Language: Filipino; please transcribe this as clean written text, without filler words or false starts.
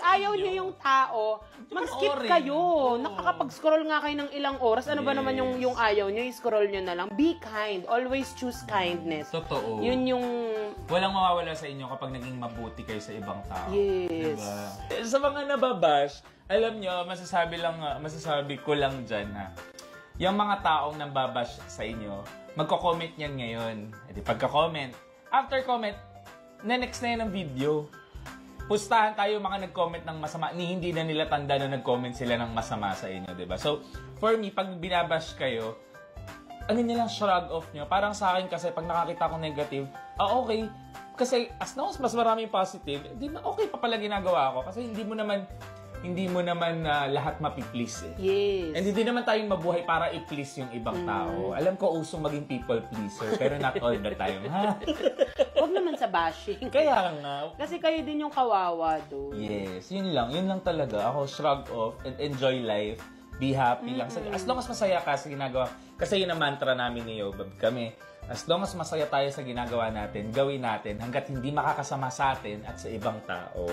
ayaw niyo yung tao, mag-skip kayo. Nakakapag-scroll nga kayo ng ilang oras. Ano ba naman yung ayaw niyo? I-scroll niyo na lang. Be kind. Always choose kindness. Totoo. Yun yung... Walang mawawala sa inyo kapag naging mabuti kayo sa ibang tao. Yes. Diba? Sa mga nababash, alam nyo, masasabi ko lang dyan na yung mga taong nambabash sa inyo, magko-comment yan ngayon. E di pagka-comment, after comment, next na yan ang video. Pustahan tayo mga nag-comment ng masama, hindi na nila tanda na nag-comment sila ng masama sa inyo, diba? So, for me, pag binabash kayo, ano nyo lang, shrug off nyo. Parang sa akin kasi, pag nakakita ko negative, okay. Kasi, as long as mas maraming positive, di ba okay pa pala ginagawa ko. Kasi hindi mo naman lahat mapiplease eh. Yes. And hindi naman tayong mabuhay para i-please yung ibang tao. Alam ko, usong maging people pleaser, pero not all the time, ha? Huwag naman sa bashing. Kaya nga. Kasi kayo din yung kawawa doon. Yes, yun lang talaga. Ako, shrug off and enjoy life. Be happy lang. As long as masaya ka sa ginagawa. Kasi yun ang mantra namin ni Yobab kami. As long as masaya tayo sa ginagawa natin, gawin natin hanggat hindi makakasama sa atin at sa ibang tao.